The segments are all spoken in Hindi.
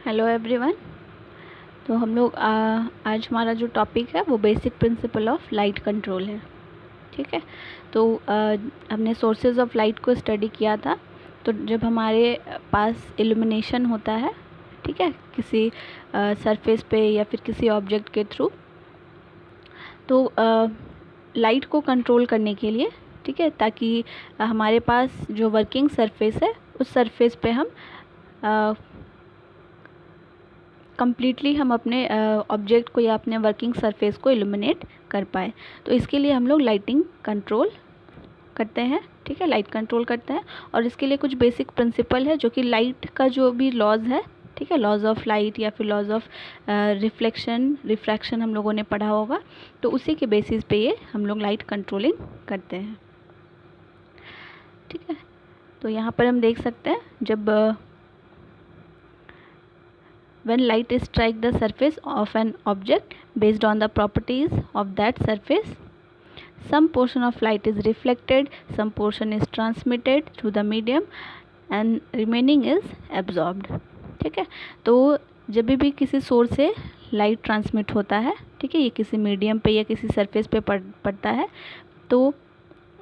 Hello everyone. तो हम लोग आज हमारा जो टॉपिक है वो basic principle of light control है। ठीक है। तो हमने सोर्सेज ऑफ लाइट को स्टडी किया था। तो जब हमारे पास इल्यूमिनेशन होता है, ठीक है, किसी सरफेस पे या फिर किसी ऑब्जेक्ट के थ्रू, तो लाइट को कंट्रोल करने के लिए, ठीक है, ताकि हमारे पास जो वर्किंग सरफेस है उस सरफेस पे हम कम्प्लीटली हम अपने ऑब्जेक्ट को या अपने वर्किंग सरफेस को इल्यूमिनेट कर पाए। तो इसके लिए हम लोग लाइटिंग कंट्रोल करते हैं। ठीक है, लाइट कंट्रोल करते हैं। और इसके लिए कुछ बेसिक प्रिंसिपल है जो कि लाइट का जो भी लॉज है, ठीक है, लॉज ऑफ लाइट या फिर लॉज ऑफ रिफ्लेक्शन रिफ्रैक्शन हम लोगों ने पढ़ा होगा। तो उसी के बेसिस पे ये हम लोग लाइट कंट्रोलिंग करते हैं। ठीक है। तो यहाँ पर हम देख सकते हैं, जब when light strike the surface of an object based on the properties of that surface, some portion of light is reflected, some portion is transmitted through the medium and remaining is absorbed. ठीक है। तो जब भी किसी सोर्स से लाइट ट्रांसमिट होता है, ठीक है, ये किसी मीडियम पे या किसी सरफेस पे पड़ता है, तो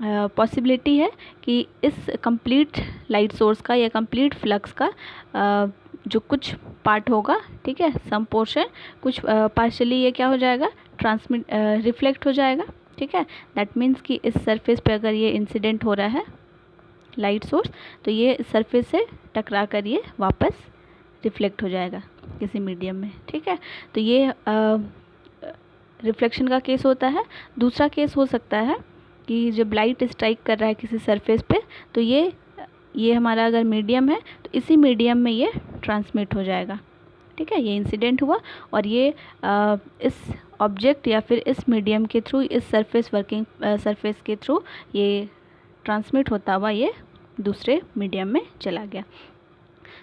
पॉसिबिलिटी है कि इस कंप्लीट लाइट सोर्स का या कंप्लीट फ्लक्स का जो कुछ पार्ट होगा, ठीक है, सम पोर्शन, कुछ पार्शली ये क्या हो जाएगा, ट्रांसमिट रिफ्लेक्ट हो जाएगा। ठीक है। दैट मीन्स कि इस सरफेस पे अगर ये इंसिडेंट हो रहा है लाइट सोर्स, तो ये सरफेस से टकरा कर ये वापस रिफ्लेक्ट हो जाएगा किसी मीडियम में। ठीक है। तो ये रिफ्लेक्शन का केस होता है। दूसरा केस हो सकता है कि जब लाइट स्ट्राइक कर रहा है किसी सरफेस पे, तो ये हमारा अगर मीडियम है तो इसी मीडियम में ये ट्रांसमिट हो जाएगा। ठीक है, ये इंसिडेंट हुआ और ये इस ऑब्जेक्ट या फिर इस मीडियम के थ्रू, इस वर्किंग सरफेस के थ्रू ये ट्रांसमिट होता हुआ ये दूसरे मीडियम में चला गया।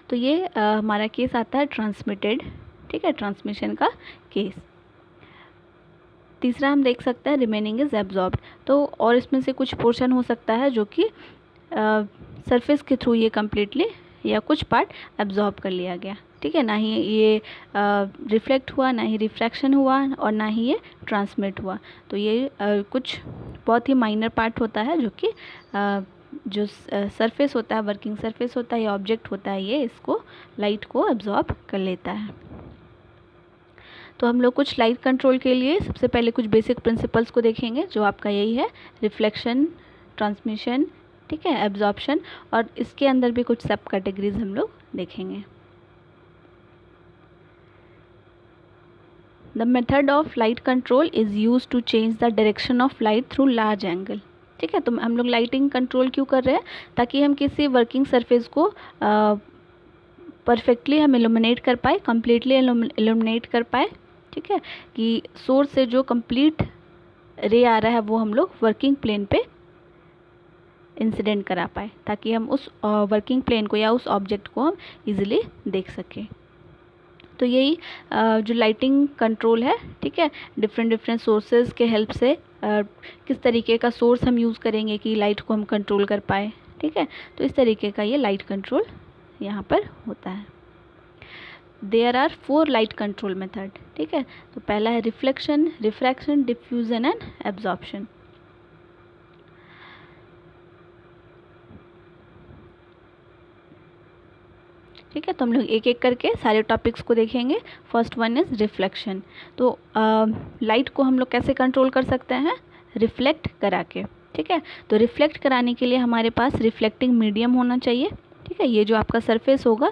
तो ये हमारा केस आता है ट्रांसमिटेड, ठीक है, ट्रांसमिशन का केस। तीसरा हम देख सकते हैं रिमेनिंग इज़ एब्जॉर्ब्ड। तो और इसमें से कुछ पोर्शन हो सकता है जो कि सरफेस के थ्रू ये कम्प्लीटली या कुछ पार्ट एब्जॉर्ब कर लिया गया। ठीक है, ना ही ये रिफ्लेक्ट हुआ, ना ही रिफ्रैक्शन हुआ और ना ही ये ट्रांसमिट हुआ। तो ये कुछ बहुत ही माइनर पार्ट होता है जो कि जो सरफेस होता है, वर्किंग सरफेस होता है या ऑब्जेक्ट होता है, ये इसको लाइट को एब्जॉर्ब कर लेता है। तो हम लोग कुछ लाइट कंट्रोल के लिए सबसे पहले कुछ बेसिक प्रिंसिपल्स को देखेंगे, जो आपका यही है, रिफ्लेक्शन, ट्रांसमिशन, ठीक है, एब्जॉर्प्शन, और इसके अंदर भी कुछ सब कैटेगरीज हम लोग देखेंगे। The method of light control is use to change the direction of light through large angle. ठीक है। तो हम लोग लाइटिंग कंट्रोल क्यों कर रहे हैं, ताकि हम किसी वर्किंग सरफेस को परफेक्टली हम इल्यूमिनेट कर पाए, कम्प्लीटली इल्यूमिनेट कर पाए। ठीक है, कि सोर्स से जो कंप्लीट रे आ रहा है वो हम लोग वर्किंग प्लेन पे इंसिडेंट करा पाए, ताकि हम उस वर्किंग प्लेन को या उस ऑब्जेक्ट को हम इजीली देख सकें। तो यही जो लाइटिंग कंट्रोल है, ठीक है, डिफरेंट सोर्सेज के हेल्प से किस तरीके का सोर्स हम यूज़ करेंगे कि लाइट को हम कंट्रोल कर पाए। ठीक है। तो इस तरीके का ये लाइट कंट्रोल यहाँ पर होता है। There are 4 light control method. ठीक है। तो पहला है reflection, refraction, diffusion and absorption. ठीक है। तो हम लोग एक एक करके सारे टॉपिक्स को देखेंगे। First one is reflection. तो लाइट को हम लोग कैसे कंट्रोल कर सकते हैं, रिफ्लेक्ट करा के। ठीक है। तो रिफ्लेक्ट कराने के लिए हमारे पास रिफ्लेक्टिंग मीडियम होना चाहिए। ठीक है, ये जो आपका सरफेस होगा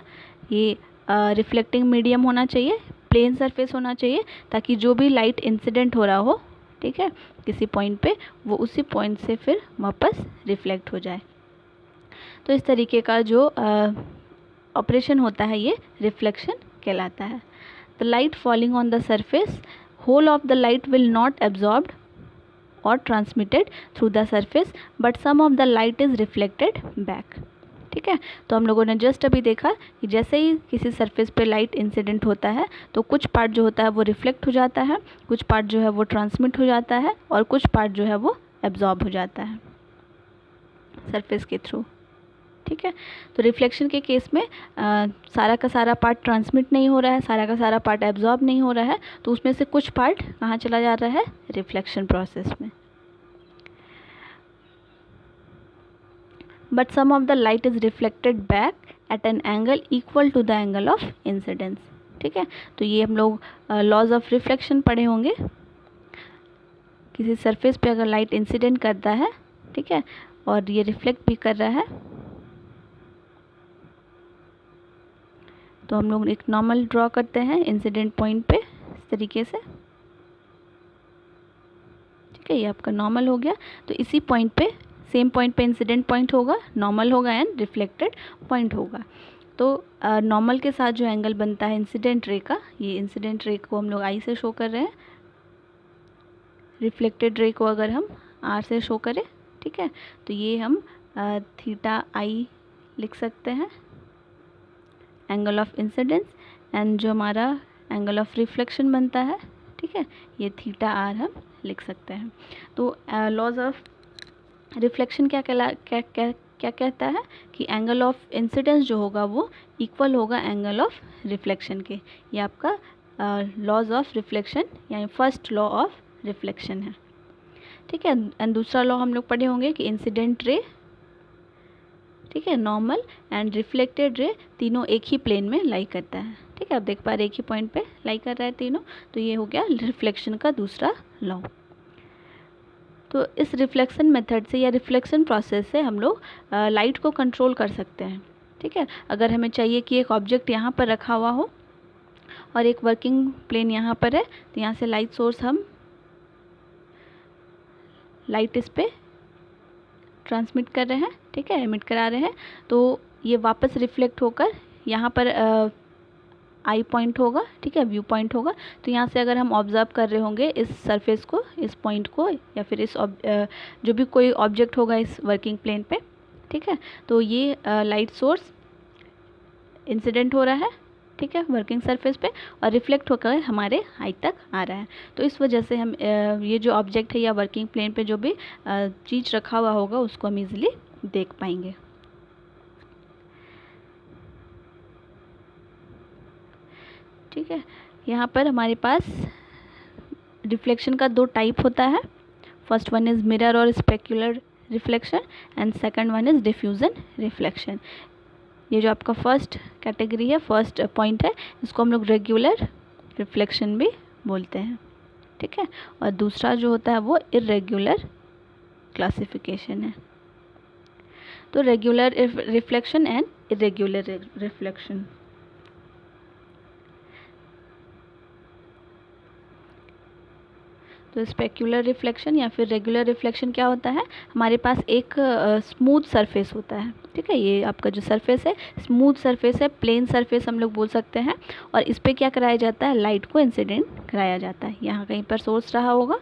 ये रिफ्लेक्टिंग मीडियम होना चाहिए, प्लेन सरफेस होना चाहिए, ताकि जो भी लाइट इंसिडेंट हो रहा हो, ठीक है, किसी पॉइंट पे, वो उसी पॉइंट से फिर वापस रिफ्लेक्ट हो जाए। तो इस तरीके का जो ऑपरेशन होता है ये रिफ्लेक्शन कहलाता है। The light falling on the surface, whole of the light will not absorbed और transmitted through the surface, but some of the light is reflected back. ठीक है। तो हम लोगों ने जस्ट अभी देखा कि जैसे ही किसी सरफेस पे लाइट इंसिडेंट होता है तो कुछ पार्ट जो होता है वो रिफ्लेक्ट हो जाता है, कुछ पार्ट जो है वो ट्रांसमिट हो जाता है और कुछ पार्ट जो है वो एब्जॉर्ब हो जाता है सरफेस के थ्रू। ठीक है। तो रिफ्लेक्शन के केस में सारा का सारा पार्ट ट्रांसमिट नहीं हो रहा है, सारा का सारा पार्ट एब्जॉर्ब नहीं हो रहा है, तो उसमें से कुछ पार्ट कहाँ चला जा रहा है, रिफ्लेक्शन प्रोसेस में। But some of the light is reflected back at an angle equal to the angle of incidence. ठीक है, तो ये हम लोग लॉज ऑफ रिफ्लेक्शन पढ़े होंगे। किसी सरफेस पे अगर लाइट इंसिडेंट करता है, ठीक है, और ये रिफ्लेक्ट भी कर रहा है, तो हम लोग एक नॉर्मल ड्रॉ करते हैं इंसिडेंट पॉइंट पे इस तरीके से। ठीक है, ये आपका नॉर्मल हो गया। तो इसी पॉइंट पे, सेम पॉइंट पे इंसिडेंट पॉइंट होगा, नॉर्मल होगा एंड रिफ्लेक्टेड पॉइंट होगा। तो नॉर्मल के साथ जो एंगल बनता है इंसिडेंट रे का, ये इंसिडेंट रे को हम लोग आई से शो कर रहे हैं, रिफ्लेक्टेड रे को अगर हम आर से शो करें, ठीक है, तो ये हम थीटा आई लिख सकते हैं एंगल ऑफ इंसिडेंस, एंड जो हमारा एंगल ऑफ रिफ्लेक्शन बनता है, ठीक है, ये थीटा आर हम लिख सकते हैं। तो लॉज ऑफ रिफ्लेक्शन क्या कहता है कि एंगल ऑफ इंसिडेंस जो होगा वो इक्वल होगा एंगल ऑफ रिफ्लेक्शन के। ये आपका लॉज ऑफ रिफ्लेक्शन यानी फर्स्ट लॉ ऑफ रिफ्लेक्शन है। ठीक है, एंड दूसरा लॉ हम लोग पढ़े होंगे कि इंसिडेंट रे, ठीक है, नॉर्मल एंड रिफ्लेक्टेड रे तीनों एक ही प्लेन में लाई करता है। ठीक है, आप देख पा रहे एक ही पॉइंट पे लाई कर रहा है तीनों। तो ये हो गया रिफ्लेक्शन का दूसरा लॉ। तो इस रिफ्लेक्शन मेथड से या रिफ्लेक्शन प्रोसेस से हम लोग लाइट को कंट्रोल कर सकते हैं। ठीक है, अगर हमें चाहिए कि एक ऑब्जेक्ट यहाँ पर रखा हुआ हो और एक वर्किंग प्लेन यहाँ पर है, तो यहाँ से लाइट सोर्स हम लाइट इस पे ट्रांसमिट कर रहे हैं, ठीक है, एमिट करा रहे हैं, तो ये वापस रिफ्लेक्ट होकर यहाँ पर आई पॉइंट होगा, ठीक है, व्यू पॉइंट होगा। तो यहाँ से अगर हम ऑब्जर्व कर रहे होंगे इस सरफेस को, इस पॉइंट को, या फिर इस जो भी कोई ऑब्जेक्ट होगा इस वर्किंग प्लेन पे, ठीक है, तो ये लाइट सोर्स इंसिडेंट हो रहा है, ठीक है, वर्किंग सरफेस पे, और रिफ्लेक्ट होकर हमारे आई तक आ रहा है। तो इस वजह से हम ये जो ऑब्जेक्ट है या वर्किंग प्लेन पे जो भी चीज़ रखा हुआ होगा उसको हम इजीली देख पाएंगे। ठीक है, यहाँ पर हमारे पास रिफ्लेक्शन का दो टाइप होता है। फर्स्ट वन इज़ मिरर और specular reflection and second one is diffusion reflection. ये जो आपका फर्स्ट कैटेगरी है, फर्स्ट पॉइंट है, इसको हम लोग रेगुलर रिफ्लेक्शन भी बोलते हैं। ठीक है, और दूसरा जो होता है वो इर्रेगुलर क्लासिफिकेशन है। तो regular reflection and irregular reflection. तो स्पेक्युलर रिफ्लेक्शन या फिर रेगुलर रिफ्लेक्शन क्या होता है, हमारे पास एक स्मूथ सरफेस होता है। ठीक है, ये आपका जो सरफेस है स्मूथ सरफेस है, प्लेन सरफेस हम लोग बोल सकते हैं, और इस पर क्या कराया जाता है, लाइट को इंसिडेंट कराया जाता है। यहाँ कहीं पर सोर्स रहा होगा,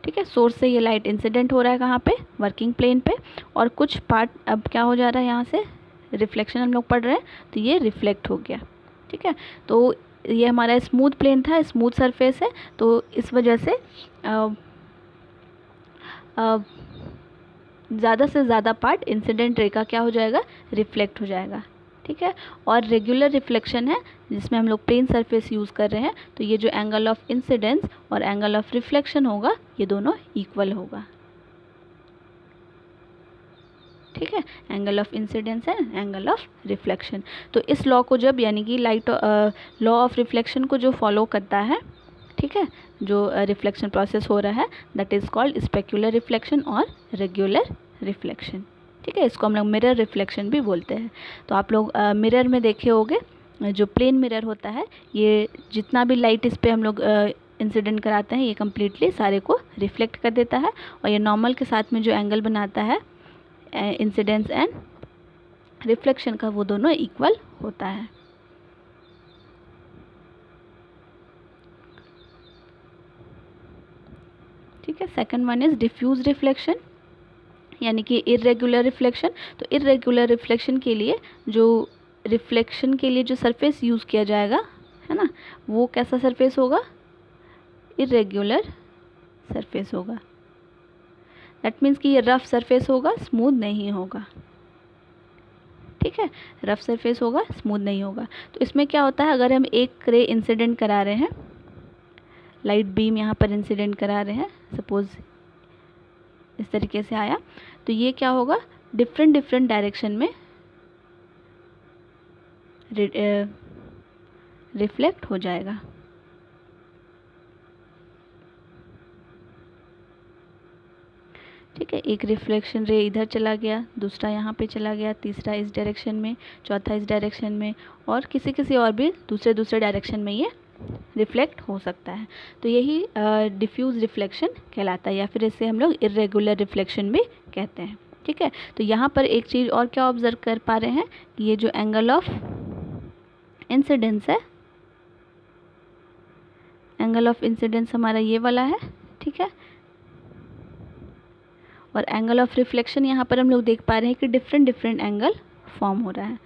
ठीक है, सोर्स से ये लाइट इंसिडेंट हो रहा है कहाँ पे, वर्किंग प्लेन पे, और कुछ पार्ट अब क्या हो जा रहा है, यहाँ से रिफ्लेक्शन हम लोग पढ़ रहे हैं, तो ये रिफ्लेक्ट हो गया। ठीक है, तो ये हमारा स्मूथ प्लेन था, स्मूथ सरफेस है, तो इस वजह से ज़्यादा से ज़्यादा पार्ट इंसिडेंट रे का क्या हो जाएगा, रिफ्लेक्ट हो जाएगा। ठीक है, और रेगुलर रिफ्लेक्शन है जिसमें हम लोग प्लेन सरफेस यूज़ कर रहे हैं, तो ये जो एंगल ऑफ इंसिडेंस और एंगल ऑफ रिफ्लेक्शन होगा ये दोनों इक्वल होगा। ठीक है, angle of incidence and angle of reflection. तो इस लॉ को जब, यानी कि लाइट लॉ ऑफ रिफ्लेक्शन को जो फॉलो करता है, ठीक है, जो रिफ्लेक्शन प्रोसेस हो रहा है, that is called specular reflection और रेगुलर रिफ्लेक्शन। ठीक है, इसको हम लोग मिरर रिफ्लेक्शन भी बोलते हैं। तो आप लोग मिरर में देखे होंगे, जो प्लेन मिरर होता है, ये जितना भी लाइट इस पर हम लोग इंसिडेंट कराते हैं ये कम्प्लीटली सारे को रिफ्लेक्ट कर देता है, और ये नॉर्मल के साथ में जो एंगल बनाता है इंसिडेंस एंड रिफ्लेक्शन का, वो दोनों इक्वल होता है। ठीक है, second one is diffuse reflection यानी कि इर्रेगुलर रिफ्लेक्शन। तो इर्रेगुलर रिफ्लेक्शन के लिए जो रिफ्लेक्शन के लिए जो सरफेस यूज़ किया जाएगा, है ना, वो कैसा सरफेस होगा, इर्रेगुलर सरफेस होगा। दैट मीन्स कि ये रफ़ सरफेस होगा, स्मूथ नहीं होगा, ठीक है, रफ़ सरफेस होगा, स्मूथ नहीं होगा। तो इसमें क्या होता है, अगर हम एक रे इंसिडेंट करा रहे हैं, लाइट बीम यहाँ पर इंसिडेंट करा रहे हैं, सपोज़ इस तरीके से आया, तो ये क्या होगा, डिफरेंट डायरेक्शन में रिफ्लेक्ट हो जाएगा। ठीक है, एक रिफ्लेक्शन रे इधर चला गया, दूसरा यहाँ पे चला गया, तीसरा इस डायरेक्शन में, चौथा इस डायरेक्शन में, और किसी और भी दूसरे डायरेक्शन में ये रिफ्लेक्ट हो सकता है। तो यही डिफ्यूज़ रिफ्लेक्शन कहलाता है, या फिर इसे हम लोग इर्रेगुलर रिफ्लेक्शन भी कहते हैं। ठीक है, तो यहाँ पर एक चीज़ और क्या ऑब्ज़र्व कर पा रहे हैं कि ये जो एंगल ऑफ इंसिडेंस है, एंगल ऑफ इंसिडेंस हमारा ये वाला है, ठीक है, और एंगल ऑफ रिफ्लेक्शन यहाँ पर हम लोग देख पा रहे हैं कि डिफरेंट एंगल फॉर्म हो रहा है।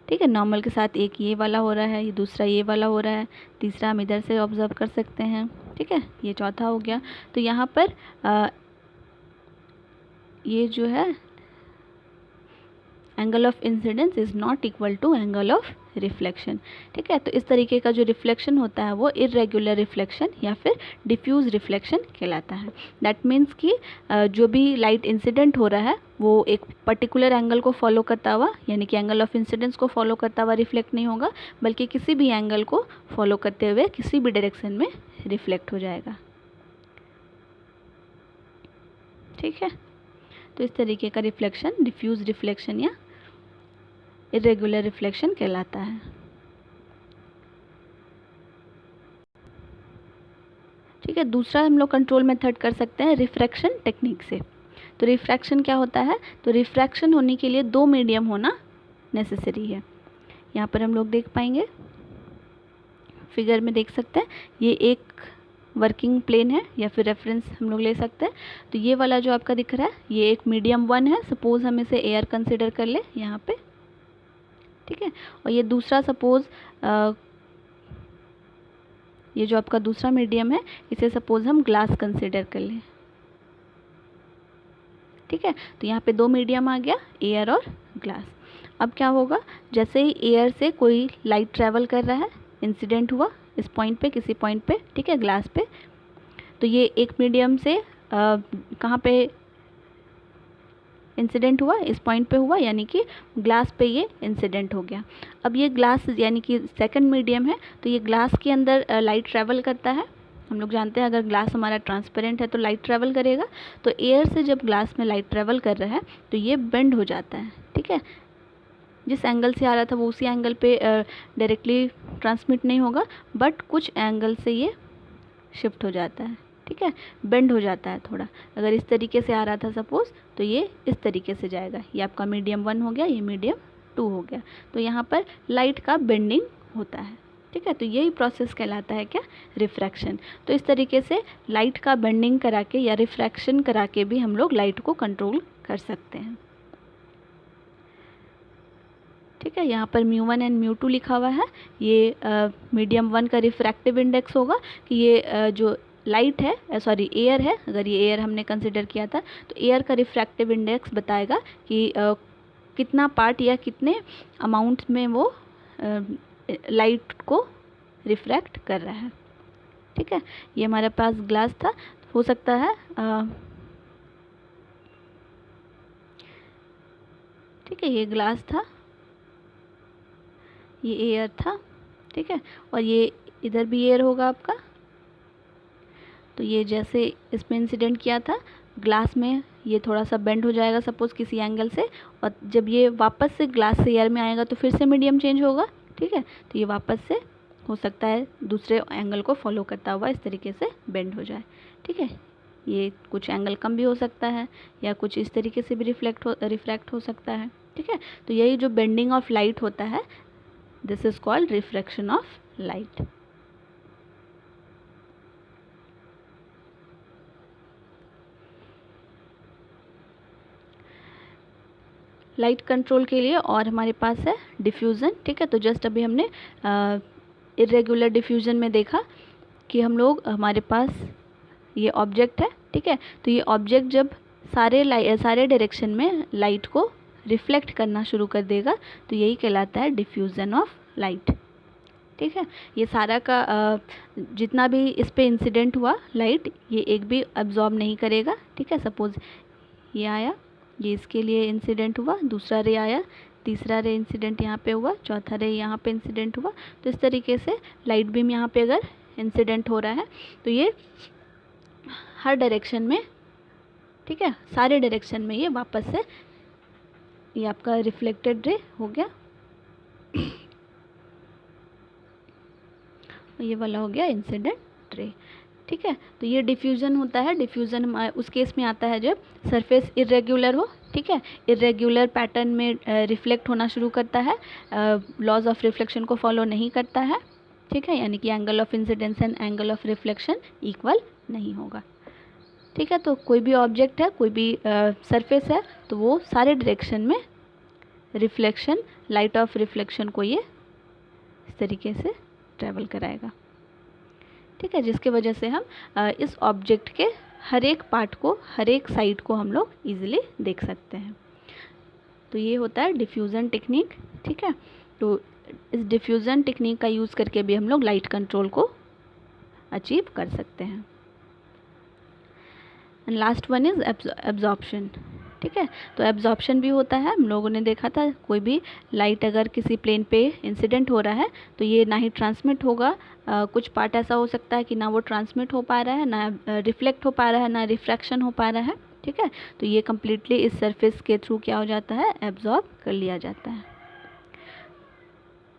ठीक है, नॉर्मल के साथ एक ये वाला हो रहा है, ये दूसरा ये वाला हो रहा है, तीसरा हम इधर से ऑब्ज़र्व कर सकते हैं। ठीक है, ये चौथा हो गया। तो यहाँ पर ये जो है angle of incidence is not equal to angle of reflection. ठीक है, तो इस तरीके का जो रिफ्लेक्शन होता है वो इर्रेगुलर रिफ्लेक्शन या फिर डिफ्यूज़ रिफ्लेक्शन कहलाता है। दैट मीन्स कि जो भी लाइट इंसिडेंट हो रहा है वो एक पर्टिकुलर एंगल को फॉलो करता हुआ, यानी कि एंगल ऑफ इंसिडेंस को फॉलो करता हुआ रिफ्लेक्ट नहीं होगा, बल्कि किसी भी एंगल को फॉलो करते हुए किसी भी डायरेक्शन में रिफ्लेक्ट हो जाएगा। ठीक है, तो इस तरीके का रिफ्लेक्शन डिफ्यूज़ रिफ्लेक्शन या इर्रेगुलर रिफ्लेक्शन कहलाता है। ठीक है, दूसरा हम लोग कंट्रोल मेथड कर सकते हैं रिफ्रैक्शन टेक्निक से। तो रिफ्रैक्शन क्या होता है, तो रिफ्रैक्शन होने के लिए दो मीडियम होना नेसेसरी है। यहाँ पर हम लोग देख पाएंगे, फिगर में देख सकते हैं, ये एक वर्किंग प्लेन है या फिर रेफरेंस हम लोग ले सकते हैं। तो ये वाला जो आपका दिख रहा है ये एक मीडियम 1 है, सपोज़ हम इसे एयर कंसिडर कर ले यहाँ पे। ठीक है, और ये दूसरा सपोज़ ये जो आपका दूसरा मीडियम है इसे सपोज़ हम ग्लास कंसिडर कर लें। ठीक है, तो यहाँ पे दो मीडियम आ गया, एयर और ग्लास। अब क्या होगा, जैसे ही एयर से कोई लाइट ट्रैवल कर रहा है, इंसिडेंट हुआ इस पॉइंट पे, किसी पॉइंट पे, ठीक है, ग्लास पे, तो ये एक मीडियम से कहाँ पे इंसिडेंट हुआ, इस पॉइंट पे हुआ, यानी कि ग्लास पे ये इंसिडेंट हो गया। अब ये ग्लास यानी कि सेकंड मीडियम है, तो ये ग्लास के अंदर लाइट ट्रैवल करता है। हम लोग जानते हैं अगर ग्लास हमारा ट्रांसपेरेंट है तो लाइट ट्रैवल करेगा। तो एयर से जब ग्लास में लाइट ट्रैवल कर रहा है तो ये बेंड हो जाता है। ठीक है, जिस एंगल से आ रहा था वो उसी एंगल पे डायरेक्टली ट्रांसमिट नहीं होगा, बट कुछ एंगल से ये शिफ्ट हो जाता है। ठीक है, बेंड हो जाता है थोड़ा। अगर इस तरीके से आ रहा था सपोज़, तो ये इस तरीके से जाएगा। ये आपका मीडियम 1 हो गया, ये मीडियम 2 हो गया। तो यहाँ पर लाइट का बेंडिंग होता है। ठीक है, तो यही प्रोसेस कहलाता है क्या, रिफ्रैक्शन। तो इस तरीके से लाइट का बेंडिंग करा के या रिफ्रैक्शन करा के भी हम लोग लाइट को कंट्रोल कर सकते हैं। ठीक है, यहाँ पर μ1 एंड μ2 लिखा हुआ है। ये मीडियम 1 का रिफ्रैक्टिव इंडेक्स होगा कि ये जो लाइट है, सॉरी एयर है, अगर ये एयर हमने कंसिडर किया था तो एयर का रिफ्रैक्टिव इंडेक्स बताएगा कि कितना पार्ट या कितने अमाउंट में वो लाइट को रिफ्रैक्ट कर रहा है। ठीक है, ये हमारे पास ग्लास था, हो सकता है ठीक है, ये ग्लास था, ये एयर था। ठीक है, और ये इधर भी एयर होगा आपका। तो ये जैसे इसमें इंसिडेंट किया था ग्लास में, ये थोड़ा सा बेंड हो जाएगा सपोज़ किसी एंगल से, और जब ये वापस से ग्लास से एयर में आएगा तो फिर से मीडियम चेंज होगा। ठीक है, तो ये वापस से हो सकता है दूसरे एंगल को फॉलो करता हुआ इस तरीके से बेंड हो जाए। ठीक है, ये कुछ एंगल कम भी हो सकता है या कुछ इस तरीके से भी रिफ्रैक्ट हो सकता है। ठीक है, तो यही जो बेंडिंग ऑफ लाइट होता है, this is called refraction of light. Light control के लिए और हमारे पास है डिफ्यूज़न। ठीक है, तो जस्ट अभी हमने इर्रेगुलर डिफ्यूज़न में देखा कि हम लोग हमारे पास ये ऑब्जेक्ट है। ठीक है, तो ये ऑब्जेक्ट जब सारे डायरेक्शन में लाइट को रिफ्लेक्ट करना शुरू कर देगा, तो यही कहलाता है डिफ्यूज़न ऑफ लाइट। ठीक है, ये सारा का जितना भी इस पे इंसिडेंट हुआ लाइट, ये एक भी अब्जॉर्ब नहीं करेगा। ठीक है, सपोज़ ये आया, ये इसके लिए इंसिडेंट हुआ, दूसरा रे आया, तीसरा रे इंसिडेंट यहाँ पे हुआ, चौथा रे यहाँ पे इंसिडेंट हुआ। तो इस तरीके से लाइट बीम यहाँ पे अगर इंसिडेंट हो रहा है तो ये हर डायरेक्शन में, ठीक है, सारे डायरेक्शन में ये वापस से, ये आपका रिफ्लेक्टेड रे हो गया, ये वाला हो गया इंसिडेंट रे। ठीक है, तो ये डिफ्यूज़न होता है। डिफ्यूज़न उस केस में आता है जब सरफेस इरेगुलर हो। ठीक है, इरेगुलर पैटर्न में रिफ्लेक्ट होना शुरू करता है, लॉज ऑफ रिफ्लेक्शन को फॉलो नहीं करता है। ठीक है, यानी कि angle of incidence and angle of reflection equal नहीं होगा। ठीक है, तो कोई भी ऑब्जेक्ट है, कोई भी सरफेस है, तो वो सारे डायरेक्शन में रिफ्लेक्शन, लाइट ऑफ रिफ्लेक्शन को ये इस तरीके से ट्रैवल कराएगा। ठीक है, जिसके वजह से हम इस ऑब्जेक्ट के हर एक पार्ट को, हर एक साइड को हम लोग ईजिली देख सकते हैं। तो ये होता है डिफ्यूज़न टेक्निक। ठीक है, तो इस डिफ्यूज़न टेक्निक का यूज़ करके भी हम लोग लाइट कंट्रोल को अचीव कर सकते हैं। And last one is absorption. ठीक है, तो एब्जॉर्प्शन भी होता है। हम लोगों ने देखा था, कोई भी लाइट अगर किसी प्लेन पे इंसिडेंट हो रहा है तो ये ना ही ट्रांसमिट होगा, कुछ पार्ट ऐसा हो सकता है कि ना वो ट्रांसमिट हो पा रहा है, ना रिफ्लेक्ट हो पा रहा है, ना रिफ्रैक्शन हो पा रहा है। ठीक है, तो ये कम्प्लीटली इस सरफेस के थ्रू क्या हो जाता है, एब्जॉर्ब कर लिया जाता है।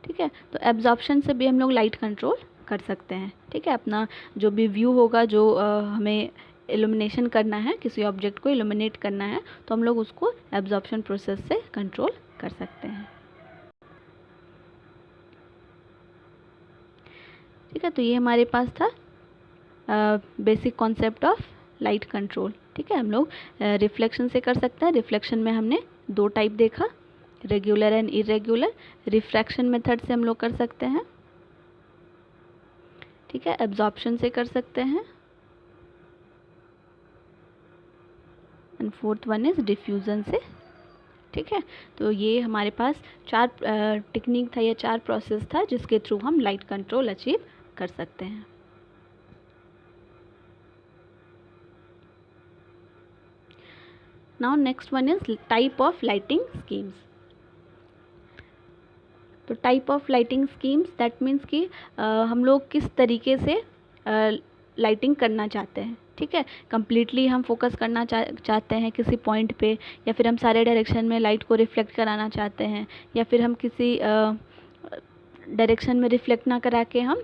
ठीक है, तो एब्जॉर्प्शन से भी हम लोग लाइट कंट्रोल कर सकते हैं। ठीक है, अपना जो भी व्यू होगा, जो हमें इल्यूमिनेशन करना है, किसी ऑब्जेक्ट को इल्यूमिनेट करना है, तो हम लोग उसको एब्जॉर्प्शन प्रोसेस से कंट्रोल कर सकते हैं। ठीक है, तो ये हमारे पास था basic concept of light control. ठीक है, हम लोग रिफ्लेक्शन से कर सकते हैं। रिफ्लेक्शन में हमने दो टाइप देखा, regular and irregular. Refraction method से हम लोग कर सकते हैं। ठीक है, एब्जॉर्प्शन से कर सकते हैं, and fourth one is diffusion से। ठीक है, तो ये हमारे पास चार टेक्निक था या चार प्रोसेस था जिसके थ्रू हम लाइट कंट्रोल अचीव कर सकते हैं। Now next one is type of lighting schemes. तो type of lighting schemes that means कि हम लोग किस तरीके से लाइटिंग करना चाहते हैं। ठीक है, कम्प्लीटली हम फोकस करना चाहते हैं किसी पॉइंट पे, या फिर हम सारे डायरेक्शन में लाइट को रिफ्लेक्ट कराना चाहते हैं, या फिर हम किसी डायरेक्शन में रिफ्लेक्ट ना करा के हम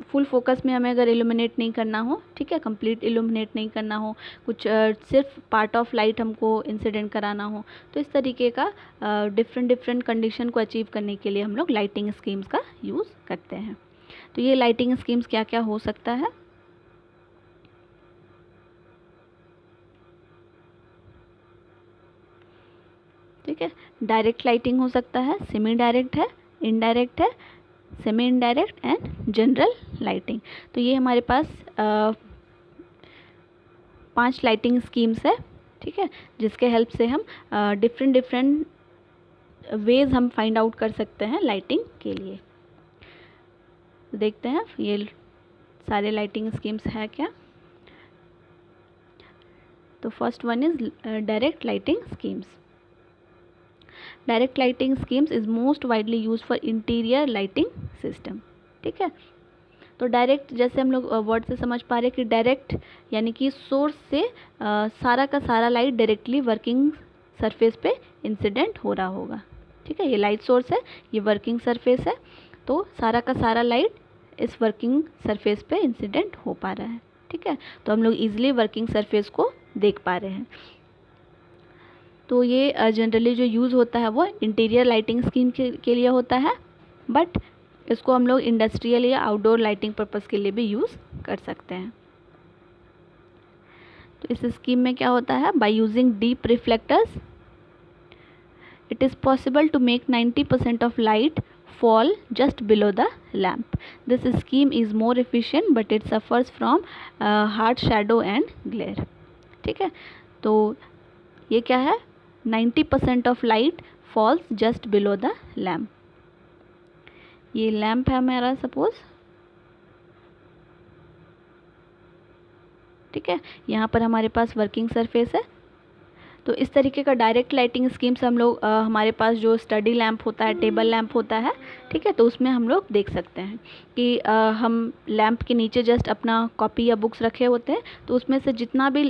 फुल फोकस में हमें अगर इल्यूमिनेट नहीं करना हो, ठीक है, कंप्लीट इल्यूमिनेट नहीं करना हो, कुछ सिर्फ पार्ट ऑफ लाइट हमको इंसिडेंट कराना हो, तो इस तरीके का डिफरेंट कंडीशन को अचीव करने के लिए हम लोग लाइटिंग स्कीम्स का यूज़ करते हैं। तो ये लाइटिंग स्कीम्स क्या क्या हो सकता है। ठीक है, डायरेक्ट लाइटिंग हो सकता है, सेमी डायरेक्ट है, इनडायरेक्ट है, semi indirect and general lighting. तो ये हमारे पास 5 लाइटिंग स्कीम्स है। ठीक है, जिसके हेल्प से हम डिफरेंट वेज हम फाइंड आउट कर सकते हैं लाइटिंग के लिए। देखते हैं ये सारे लाइटिंग स्कीम्स है क्या। तो first one is direct lighting schemes. Direct lighting schemes is most widely use for interior lighting system. ठीक है, तो डायरेक्ट जैसे हम लोग वर्ड से समझ पा रहे हैं कि डायरेक्ट यानी कि सोर्स से सारा का सारा लाइट डायरेक्टली वर्किंग सरफेस पे इंसिडेंट हो रहा होगा। ठीक है, ये लाइट सोर्स है, ये वर्किंग सरफेस है, तो सारा का सारा लाइट इस वर्किंग सरफेस पे इंसिडेंट हो पा रहा है। ठीक है, तो हम लोग ईजिली वर्किंग सरफेस को देख पा रहे हैं। तो ये जनरली जो यूज़ होता है वो इंटीरियर लाइटिंग स्कीम के लिए होता है, बट इसको हम लोग इंडस्ट्रियल या आउटडोर लाइटिंग पर्पस के लिए भी यूज़ कर सकते हैं। तो इस स्कीम में क्या होता है, by using deep reflectors it is possible to make 90% of light fall just below the lamp. This scheme is more efficient but it suffers from hard shadow and glare. ठीक है, तो ये क्या है, 90% of light falls just below the lamp. ये लैम्प है हमारा सपोज, ठीक है, यहाँ पर हमारे पास वर्किंग सरफेस है। तो इस तरीके का डायरेक्ट लाइटिंग स्कीम्स हम लोग हमारे पास जो स्टडी लैम्प होता है, टेबल लैम्प होता है, ठीक है, तो उसमें हम लोग देख सकते हैं कि हम लैम्प के नीचे जस्ट अपना कॉपी या बुक्स रखे होते हैं, तो उसमें से जितना भी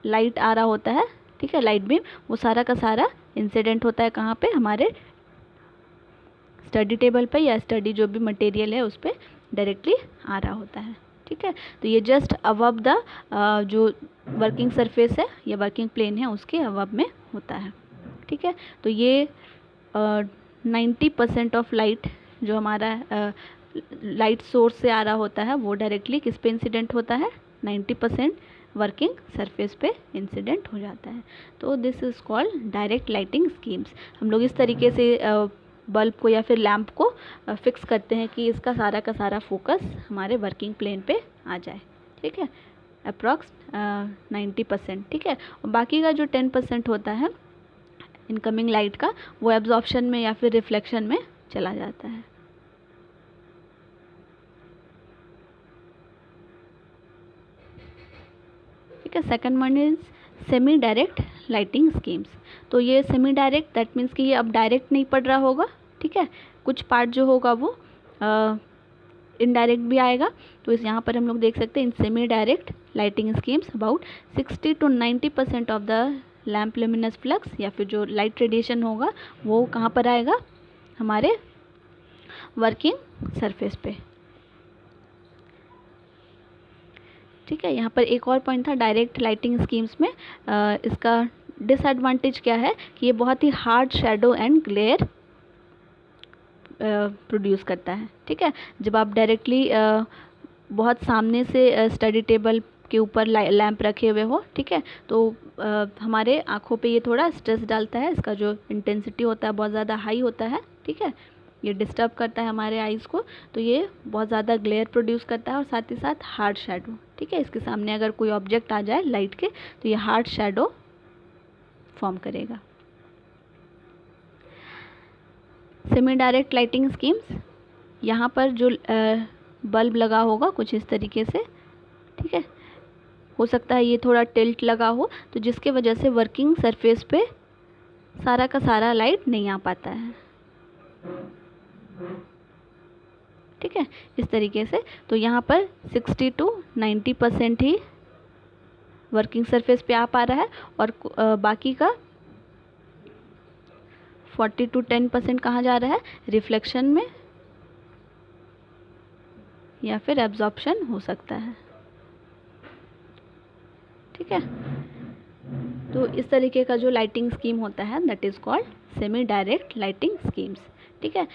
लाइट आ रहा होता है, ठीक है, लाइट बीम, वो सारा का सारा इंसिडेंट होता है कहाँ पे, हमारे स्टडी टेबल पे या स्टडी जो भी मटेरियल है उस पर डायरेक्टली आ रहा होता है। ठीक है, तो ये जस्ट अबव द जो वर्किंग सरफेस है या वर्किंग प्लेन है उसके अबव में होता है। ठीक है, तो ये 90% ऑफ लाइट जो हमारा लाइट सोर्स से आ रहा होता है वो डायरेक्टली किस पे इंसिडेंट होता है, 90% वर्किंग सरफेस पे इंसिडेंट हो जाता है। तो this is called direct lighting schemes. हम लोग इस तरीके से बल्ब को या फिर लैंप को फिक्स करते हैं कि इसका सारा का सारा फोकस हमारे वर्किंग प्लेन पे आ जाए। ठीक है, अप्रॉक्स 90%। ठीक है, और बाकी का जो 10% होता है इनकमिंग लाइट का, वो एब्जॉर्प्शन में या फिर रिफ्लेक्शन में चला जाता है। ठीक है, second one is semi direct lighting schemes. तो ये सेमी डायरेक्ट दैट मीन्स कि ये अब डायरेक्ट नहीं पड़ रहा होगा। ठीक है, कुछ पार्ट जो होगा वो इनडायरेक्ट भी आएगा। तो इस यहाँ पर हम लोग देख सकते हैं in semi direct lighting schemes about 60 to 90% of the lamp luminous flux या फिर जो लाइट रेडिएशन होगा वो कहाँ पर आएगा, हमारे वर्किंग सरफेस पे। ठीक है, यहाँ पर एक और पॉइंट था डायरेक्ट लाइटिंग स्कीम्स में, इसका डिसएडवांटेज क्या है कि ये बहुत ही hard shadow and glare produce करता है। ठीक है, जब आप डायरेक्टली बहुत सामने से स्टडी टेबल के ऊपर लैंप रखे हुए हो, ठीक है, तो हमारे आँखों पे ये थोड़ा स्ट्रेस डालता है, इसका जो इंटेंसिटी होता है बहुत ज़्यादा हाई होता है। ठीक है, ये डिस्टर्ब करता है हमारे आइज़ को, तो ये बहुत ज़्यादा ग्लेयर प्रोड्यूस करता है और साथ ही साथ हार्ड शेडो। ठीक है, इसके सामने अगर कोई ऑब्जेक्ट आ जाए लाइट के तो ये हार्ड शेडो फॉर्म करेगा। सेमी डायरेक्ट लाइटिंग स्कीम्स, यहाँ पर जो बल्ब लगा होगा कुछ इस तरीके से, ठीक है, हो सकता है ये थोड़ा टिल्ट लगा हो, तो जिसके वजह से वर्किंग सरफेस पे सारा का सारा लाइट नहीं आ पाता है। ठीक है, इस तरीके से तो यहाँ पर 60 to 90% ही वर्किंग सरफेस पे आ पा रहा है और बाकी का 40 to 10% कहाँ जा रहा है, रिफ्लेक्शन में या फिर एब्जॉर्प्शन हो सकता है। ठीक है, तो इस तरीके का जो लाइटिंग स्कीम होता है that is called semi direct lighting schemes. ठीक है,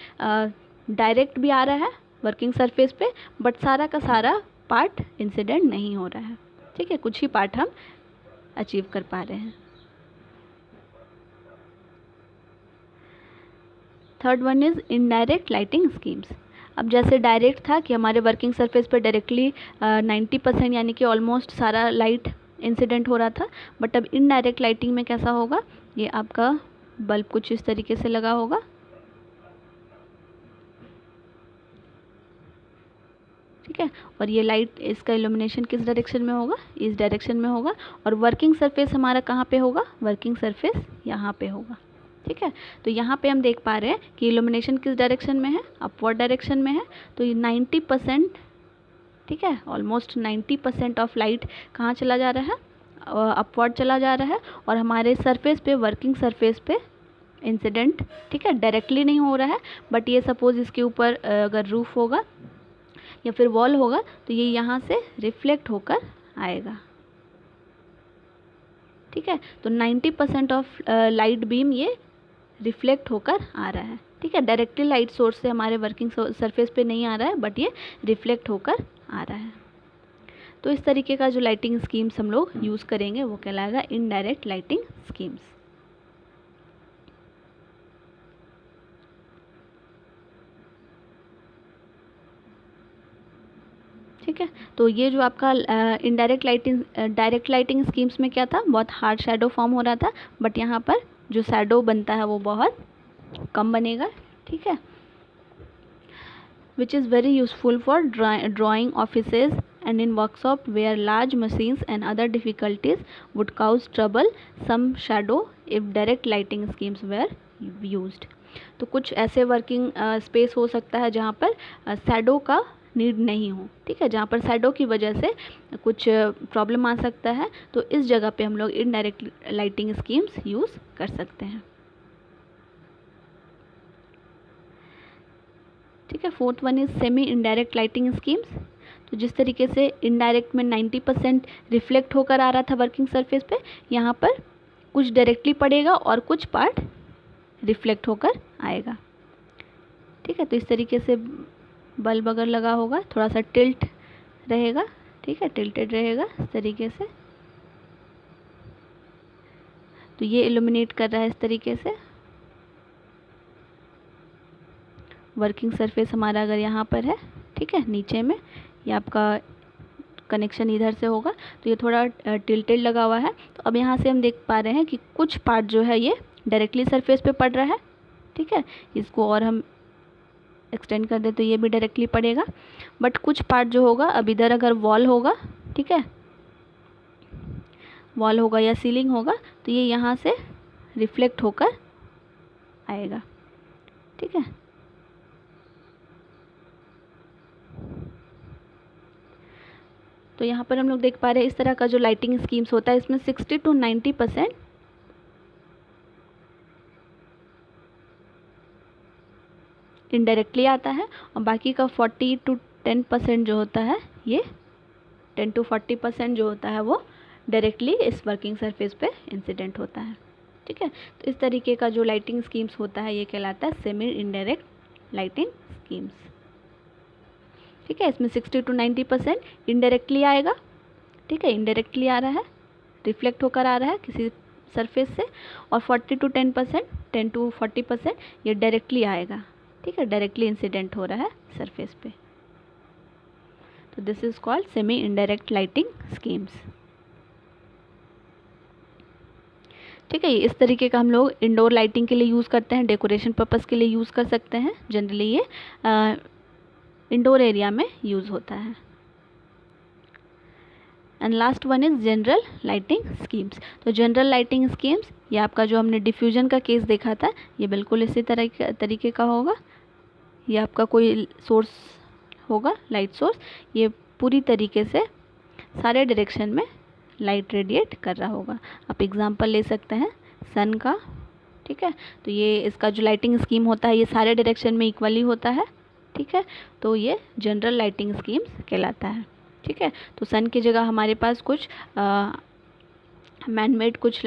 डायरेक्ट भी आ रहा है वर्किंग सरफेस पे बट सारा का सारा पार्ट इंसिडेंट नहीं हो रहा है। ठीक है, कुछ ही पार्ट हम अचीव कर पा रहे हैं। Third one is indirect lighting schemes. अब जैसे डायरेक्ट था कि हमारे वर्किंग सरफेस पर डायरेक्टली 90% यानी कि ऑलमोस्ट सारा लाइट इंसिडेंट हो रहा था, बट अब इनडायरेक्ट लाइटिंग में कैसा होगा, ये आपका बल्ब कुछ इस तरीके से लगा होगा। ठीक है, और ये लाइट इसका इल्यूमिनेशन किस डायरेक्शन में होगा, इस डायरेक्शन में होगा, और वर्किंग सरफेस हमारा कहाँ पे होगा, वर्किंग सरफेस यहाँ पे होगा। ठीक है, तो यहाँ पे हम देख पा रहे हैं कि इल्यूमिनेशन किस डायरेक्शन में है, अपवर्ड डायरेक्शन में है। तो ये 90%, ठीक है, ऑलमोस्ट 90% ऑफ लाइट कहाँ चला जा रहा है, अपवर्ड चला जा रहा है, और हमारे सरफेस पे, वर्किंग सरफेस पे इंसिडेंट, ठीक है, डायरेक्टली नहीं हो रहा है, बट ये सपोज इसके ऊपर अगर रूफ होगा या फिर वॉल होगा तो ये यहाँ से रिफ्लेक्ट होकर आएगा। ठीक है, तो 90% ऑफ लाइट बीम ये रिफ्लेक्ट होकर आ रहा है। ठीक है, डायरेक्टली लाइट सोर्स से हमारे वर्किंग सरफेस पे नहीं आ रहा है बट ये रिफ्लेक्ट होकर आ रहा है। तो इस तरीके का जो लाइटिंग स्कीम्स हम लोग यूज़ करेंगे वो कहलाएगा इनडायरेक्ट लाइटिंग स्कीम्स। ठीक है। तो ये जो आपका डायरेक्ट लाइटिंग स्कीम्स में क्या था, बहुत हार्ड शेडो फॉर्म हो रहा था, बट यहाँ पर जो शेडो बनता है वो बहुत कम बनेगा। ठीक है, which is very useful for drawing offices and in workshop where large machines and other difficulties would cause trouble some shadow if direct lighting schemes were used। तो कुछ ऐसे वर्किंग स्पेस हो सकता है जहाँ पर शैडो का नीड नहीं हो। ठीक है, जहाँ पर शैडो की वजह से कुछ प्रॉब्लम आ सकता है, तो इस जगह पे हम लोग इनडायरेक्ट लाइटिंग स्कीम्स यूज़ कर सकते हैं। ठीक है, fourth one is semi indirect lighting schemes. तो जिस तरीके से इनडायरेक्ट में 90% रिफ्लेक्ट होकर आ रहा था वर्किंग सरफेस पे, यहाँ पर कुछ डायरेक्टली पड़ेगा और कुछ पार्ट रिफ्लेक्ट होकर आएगा। ठीक है, तो इस तरीके से बल्ब अगर लगा होगा थोड़ा सा टिल्ट रहेगा। ठीक है, टिल्टेड रहेगा इस तरीके से, तो ये इल्यूमिनेट कर रहा है इस तरीके से। वर्किंग सरफेस हमारा अगर यहाँ पर है, ठीक है, नीचे में ये आपका कनेक्शन इधर से होगा, तो ये थोड़ा टिल्टेड लगा हुआ है। तो अब यहाँ से हम देख पा रहे हैं कि कुछ पार्ट जो है ये डायरेक्टली सरफेस पे पड़ रहा है। ठीक है, इसको और हम एक्सटेंड कर दे तो ये भी डायरेक्टली पड़ेगा, बट कुछ पार्ट जो होगा, अब इधर अगर वॉल होगा, ठीक है, वॉल होगा या सीलिंग होगा, तो ये यहाँ से रिफ्लेक्ट होकर आएगा। ठीक है, तो यहाँ पर हम लोग देख पा रहे हैं इस तरह का जो लाइटिंग स्कीम्स होता है, इसमें 60 to 90% इनडायरेक्टली आता है और बाकी का 40 to 10% जो होता है, ये 10 to 40% जो होता है वो डायरेक्टली इस वर्किंग सरफेस पे इंसिडेंट होता है। ठीक है, तो इस तरीके का जो लाइटिंग स्कीम्स होता है ये कहलाता है सेमी इनडायरेक्ट लाइटिंग स्कीम्स। ठीक है, इसमें 60 to 90% इनडायरेक्टली आएगा। ठीक है, इनडायरेक्टली आ रहा है, रिफ्लेक्ट होकर आ रहा है किसी सरफेस से, और 40 to 10% ये डायरेक्टली आएगा। ठीक है, डायरेक्टली इंसिडेंट हो रहा है सरफेस पे, तो this is called semi indirect lighting schemes. ठीक है, इस तरीके का हम लोग इंडोर लाइटिंग के लिए यूज़ करते हैं, डेकोरेशन पर्पज़ के लिए यूज़ कर सकते हैं। जनरली ये इंडोर एरिया में यूज़ होता है। And last one is general lighting schemes. तो जनरल लाइटिंग स्कीम्स, ये आपका जो हमने डिफ्यूजन का केस देखा था, ये बिल्कुल इसी तरीके का होगा। ये आपका कोई सोर्स होगा, लाइट सोर्स, ये पूरी तरीके से सारे डायरेक्शन में लाइट रेडिएट कर रहा होगा। आप एग्जांपल ले सकते हैं सन का। ठीक है, तो ये इसका जो लाइटिंग स्कीम होता है ये सारे डायरेक्शन में इक्वली होता है। ठीक है, तो ये जनरल लाइटिंग स्कीम्स कहलाता है। ठीक है, तो सन की जगह हमारे पास कुछ मैन मेड कुछ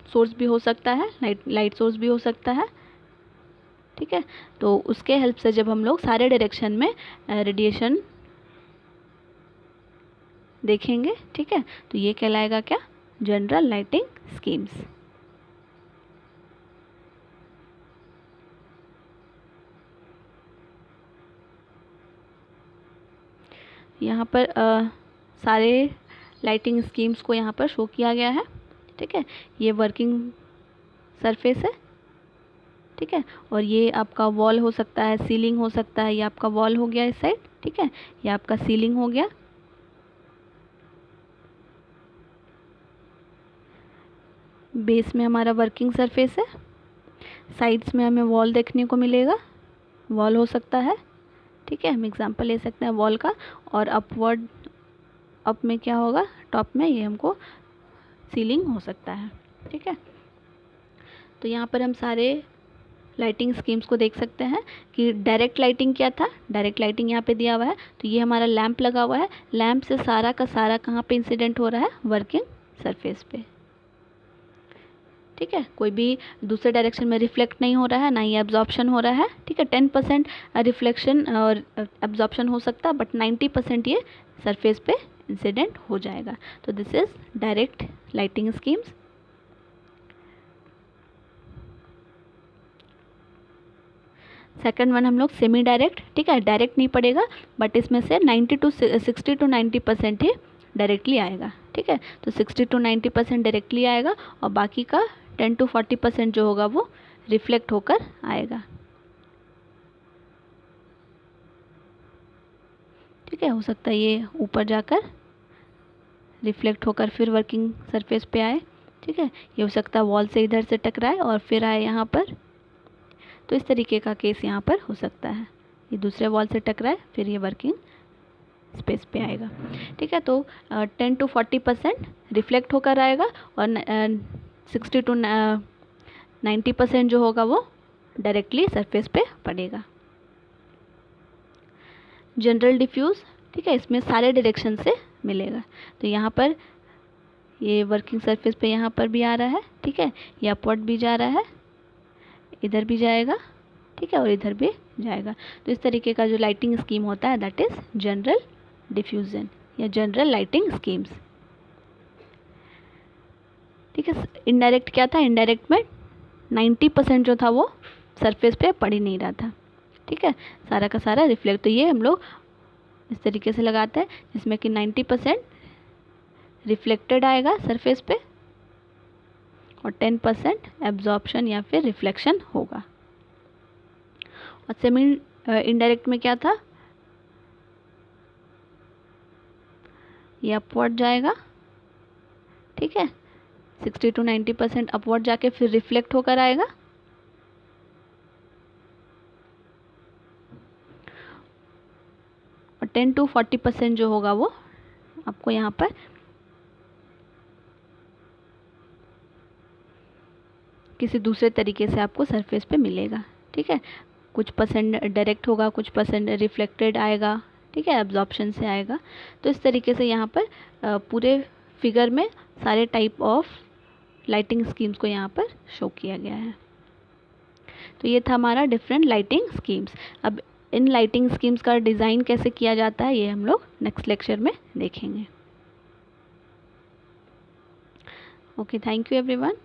सोर्स भी हो सकता है, लाइट सोर्स भी हो सकता है। ठीक है, तो उसके हेल्प से जब हम लोग सारे डायरेक्शन में रेडिएशन देखेंगे, ठीक है, तो ये कहलाएगा क्या, जनरल लाइटिंग स्कीम्स। यहाँ पर सारे लाइटिंग स्कीम्स को यहाँ पर शो किया गया है। ठीक है, ये वर्किंग सरफेस है। ठीक है, और ये आपका वॉल हो सकता है, सीलिंग हो सकता है। ये आपका वॉल हो गया इस साइड। ठीक है, ये आपका सीलिंग हो गया। बेस में हमारा वर्किंग सरफेस है, साइड्स में हमें वॉल देखने को मिलेगा, वॉल हो सकता है। ठीक है, हम एग्जांपल ले सकते हैं वॉल का, और अपवर्ड, अप में क्या होगा, टॉप में ये हमको सीलिंग हो सकता है। ठीक है, तो यहाँ पर हम सारे लाइटिंग स्कीम्स को देख सकते हैं कि डायरेक्ट लाइटिंग क्या था। डायरेक्ट लाइटिंग यहाँ पे दिया हुआ है, तो ये हमारा लैंप लगा हुआ है, लैंप से सारा का सारा कहाँ पे इंसिडेंट हो रहा है, वर्किंग सरफेस पे। ठीक है, कोई भी दूसरे डायरेक्शन में रिफ्लेक्ट नहीं हो रहा है, ना ही एब्जॉर्प्शन हो रहा है। ठीक है, 10% रिफ्लेक्शन और एब्जॉर्प्शन हो सकता है, बट 90% ये सरफेस पे इंसिडेंट हो जाएगा। तो this is direct lighting schemes. Second one हम लोग सेमी डायरेक्ट, ठीक है, डायरेक्ट नहीं पड़ेगा बट इसमें से 60 to 90% ही डायरेक्टली आएगा, ठीक है। तो 60 to 90% डायरेक्टली आएगा और बाकी का 10 to 40% जो होगा वो रिफ्लेक्ट होकर आएगा, ठीक है। हो सकता है ये ऊपर जाकर रिफ्लेक्ट होकर फिर वर्किंग सरफेस पे आए, ठीक है। ये हो सकता है वॉल से इधर से टकराए और फिर आए यहाँ पर, तो इस तरीके का केस यहाँ पर हो सकता है। ये दूसरे वॉल से टकराए फिर ये वर्किंग स्पेस पे आएगा, ठीक है। तो 10 to 40% रिफ्लेक्ट होकर आएगा और 60 to 90% जो होगा वो डायरेक्टली सरफेस पे पड़ेगा। जनरल डिफ्यूज़, ठीक है, इसमें सारे डायरेक्शन से मिलेगा। तो यहाँ पर ये वर्किंग सरफेस पे यहाँ पर भी आ रहा है, ठीक है, ये अपवर्ड भी जा रहा है, इधर भी जाएगा, ठीक है, और इधर भी जाएगा। तो इस तरीके का जो लाइटिंग स्कीम होता है दैट इज़ जनरल डिफ्यूज़न या जनरल लाइटिंग स्कीम्स, ठीक है। इनडायरेक्ट क्या था, इनडायरेक्ट में 90% जो था वो सरफेस पे पड़ ही नहीं रहा था, ठीक है, सारा का सारा रिफ्लेक्ट। तो ये हम लोग इस तरीके से लगाते हैं जिसमें कि 90% रिफ्लेक्टेड आएगा सरफेस पे और 10% एब्जॉर्प्शन या फिर रिफ्लेक्शन होगा। और सेमी इनडायरेक्ट में क्या था, ये अपवर्ड जाएगा, ठीक है, 60 to 90% अपवर्ड जाके फिर रिफ्लेक्ट होकर आएगा और 10 to 40% जो होगा वो आपको यहाँ पर किसी दूसरे तरीके से आपको सरफेस पे मिलेगा, ठीक है। कुछ परसेंट डायरेक्ट होगा, कुछ परसेंट रिफ्लेक्टेड आएगा, ठीक है, एब्जॉर्प्शन से आएगा। तो इस तरीके से यहाँ पर पूरे फिगर में सारे टाइप ऑफ लाइटिंग स्कीम्स को यहाँ पर शो किया गया है। तो ये था हमारा डिफरेंट लाइटिंग स्कीम्स। अब इन लाइटिंग स्कीम्स का डिज़ाइन कैसे किया जाता है ये हम लोग नेक्स्ट लेक्चर में देखेंगे। Okay, thank you everyone.